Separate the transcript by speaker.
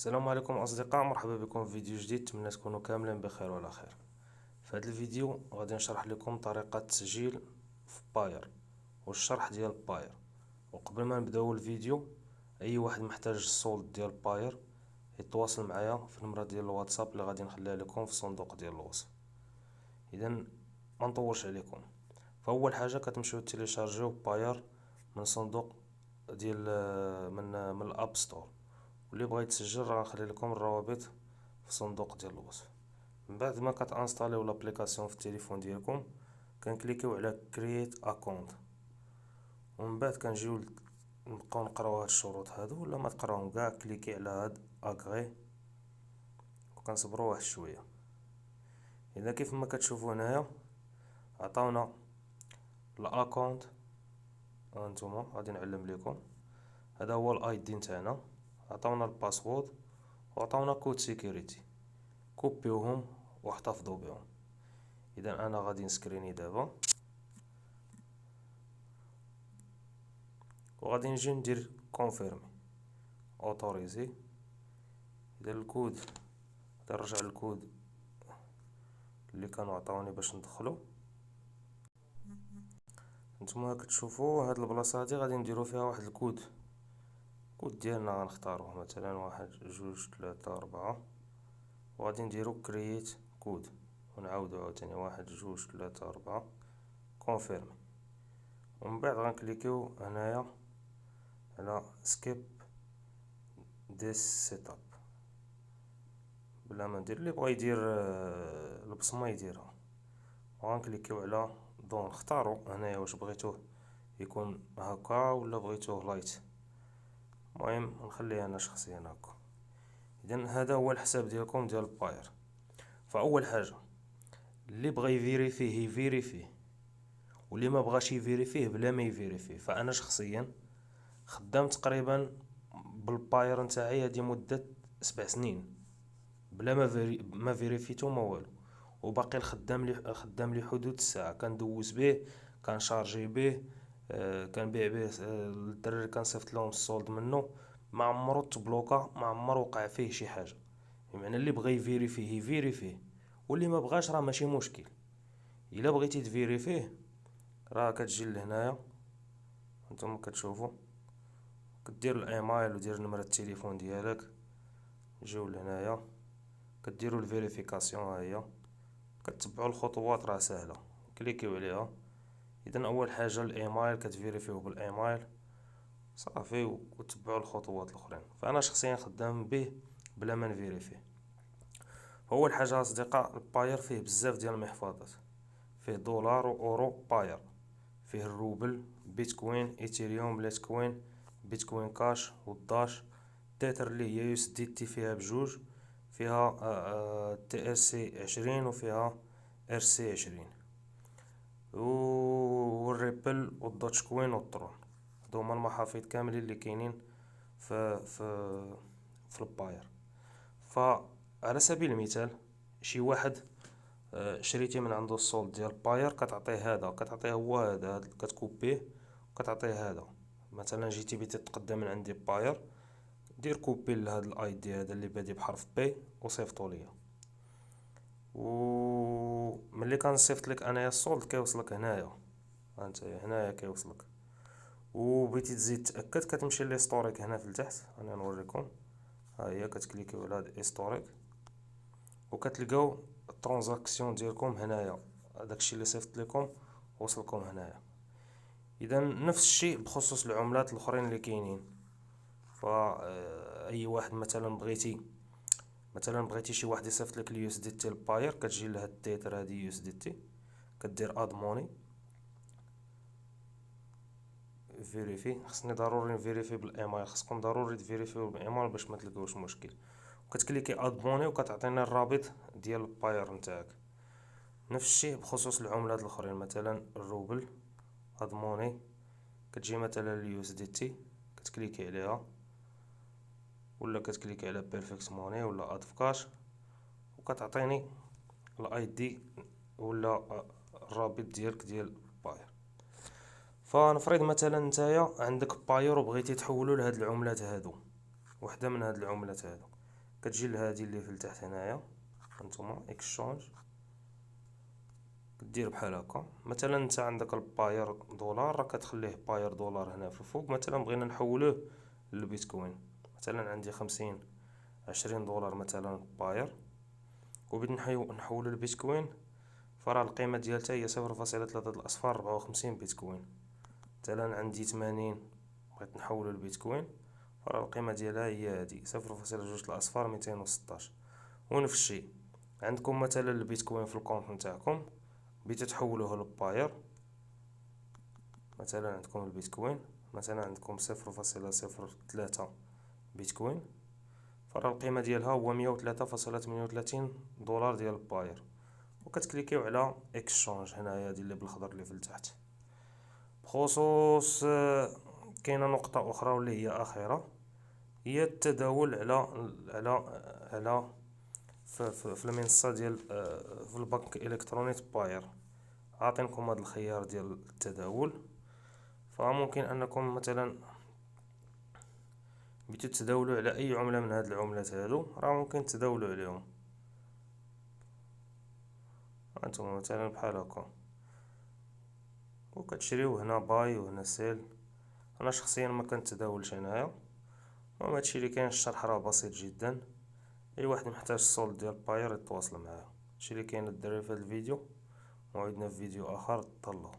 Speaker 1: السلام عليكم أصدقاء، مرحبا بكم في فيديو جديد. نتمنى تكونوا كاملين بخير وعلى خير. في هذا الفيديو غادي نشرح لكم طريقة التسجيل في باير والشرح ديال باير. وقبل ما نبداو الفيديو، اي واحد محتاج الصولد ديال باير يتواصل معايا في النمرة ديال الواتساب اللي غادي نخليها لكم في الصندوق ديال الوصف. اذا ما نطولش عليكم، فاول حاجه كتمشيو تيليشارجيو باير من صندوق ديال من الاب ستور، واللي بغى يتسجل راه غنخلي لكم الروابط في الصندوق ديال الوصف. من بعد ما كتانستاليو لابليكاسيون في التليفون ديالكم، كنكليكيو على كرييت اكونت، ومن بعد كنجيو نبقاو نقراو هاد الشروط هادو، ولا ما تقراوهم كاع كليكي على هاد اغري وكنصبروا واحد شويه. اذا كيف ما كتشوفوا هنايا عطاونا الاكونت، هانتوما غادي نعلم لكم. هذا هو الاي دي نتاعنا، عطاونا الباسورد وعطاونا كود سيكوريتي، كوبيوهم واحتفظوا بهم. اذا انا غادي نسكريني دابا وغادي نجي ندير كونفيرمي اوتوريزي. اذا الكود نرجع للكود اللي كانوا عطاوني باش ندخلو. نتوما كتشوفوا هاد البلاصه هادي غادي نديرو فيها واحد الكود ديالنا، غنختاروه مثلا 1 2 3 4، وغادي نديرو كرييت كود ونعاودو عاوتاني 1 2 3 4 كونفيرمي. ومن بعد غنكليكيو هنايا على سكيب ديس سيت اب، بلا ما ندير اللي بغا يدير البصمه يديرها، وغنكليكيو على دون. اختاروا هنايا واش بغيتوه يكون هكا ولا بغيتوه لايت، المهم نخليه انا شخصيا هكا. اذا هذا هو الحساب ديالكم ديال باير. فاول حاجه اللي بغى يفيريفيه يفيريفيه، واللي ما بغاش يفيريفيه بلا ما يفيريفيه. فانا شخصيا خدام تقريبا بالباير نتاعي هذه مده 7 سنين بلا ما فيريفيتو ما والو، وباقي خدام لي حدود الساعه. كندوز به، كنشارجي به، كنبيع به الدراري، كنصيفط لهم السولد منه. ما عمرو تبلوكا، ما عمر وقع فيه شي حاجه. يعني اللي بغى يفيريفيه يفيريفيه، واللي ما بغاش راه ماشي مشكل. الا بغيتي تفيريفيه راه كتجي لهنايا، نتوما كتشوفوا كدير الايميل ودير نمرة التليفون ديالك، جيو لهنايا كديروا الفيريفيكاسيون. ها هي كتبعوا الخطوات راه سهله، كليكيو عليها. اذا اول حاجه الايميل كتفيريفيوه بالايميل صافي، وتبعوا الخطوات الاخرين. فانا شخصيا خدام به بلا ما نفيريفيه. اول حاجه اصدقاء، الباير فيه بزاف ديال المحفظات، فيه دولار واورو باير، فيه الروبل، بيتكوين، ايثيريوم، ليتكوين، بيتكوين كاش والداش. تيتر اللي هي يو اس دي تي فيها بجوج، فيها تي اس سي 20 وفيها ار سي 20، والريبل والدوتش كوين والترون. هادو هما المحافظ كاملين اللي كاينين في الباير. فعلى سبيل المثال شي واحد شريتي من عنده السولد ديال باير، كتعطيه هذا، كتعطيه هو هذا، كتكوبيه وكتعطيه هذا. مثلا جيتي بغيتي تقدم من عندي باير، دير كوبي لهاد الاي دي هذا اللي بادي بحرف بي وصيفطو ليا. و ملي كنصيفط لك انايا السولد كيوصلك هنايا، هانتايا هنايا كيوصلك. وبغيتي تزيد تاكد كتمشي ليستوريك هنا في التحت، انا نوريكم. ها هي كتكليكيو على هاد هيستوريك وكتلقاو الترانزاكسيون ديالكم هنايا، داكشي اللي صيفط لكم وصلكم هنايا. اذا نفس الشيء بخصوص العملات الاخرين اللي كاينين. اي واحد مثلا بغيتي شي واحد يصيفط لك اليو اس دي تي الباير، كتجي لهاد التيتر هادي يو اس دي تي، كدير اد موني فيريفي. خصني ضروري نفيريفي بالايميل، خصكم ضروري تفيريفيو بالايميل باش ما تلقاوش مشكل. وكتكليكي اد موني وكتعطينا الرابط ديال الباير نتاعك. نفس الشيء بخصوص العملات الاخرين، مثلا الروبل اد موني، كتجي مثلا اليو اس دي تي كتكليكي عليها، ولا كتكليكي على بيرفكت موني ولا اد فكاش، وكتعطيني الاي دي ولا الرابط ديالك ديال باير. فنفرض مثلا نتايا عندك باير وبغيتي تحولو لهاد العملات هادو، وحده من هاد العملات هادو. كتجي لهادي اللي في التحت هنايا هانتوما اكسشونج، كدير بحال هكا. مثلا انت عندك الباير دولار، راه كتخليه باير دولار هنا في الفوق. مثلا بغينا نحولوه للبيتكوين، مثلا عندي 50 20 دولار مثلا باير، وبغيت نحولو للبيتكوين، فراه القيمة ديالتها هي 0.3 الأصفار 54 بيتكوين. مثلا عندي 80 بغيت نحولو للبيتكوين، فراه القيمة ديالها هي هادي 0.2 الأصفار 216. ونفس الشيء عندكم مثلا البيتكوين في الكونت نتاعكم، بغيتو تحولوه للباير، مثلا عندكم البيتكوين، مثلا عندكم 0.03 بيتكوين، فراه القيمة ديالها هو 103.38 دولار ديال الباير. وكتكليكيو على اكسشونج هنايا هادي اللي بالخضر اللي في التحت. بخصوص كاينه نقطة أخرى واللي هي أخيرة، هي التداول على في المنصة ديال في البنك الإلكتروني باير. عاطينكم هذا الخيار ديال التداول، فممكن انكم مثلا بغيتو تداولوا على اي عملة من هاد العملات هادو، راه ممكن تداولوا عليهم. هانتوما مثلا بحال هكا، وكتشريو هنا باي وهنا سيل. انا شخصيا ما كنتداولش هنايا، المهم هادشي اللي كاين. الشرح راه بسيط جدا، اي واحد محتاج السولد ديال باير يتواصل معايا. هادشي اللي كاين الدراري في هاد الفيديو، موعدنا في فيديو اخر. تهلاو.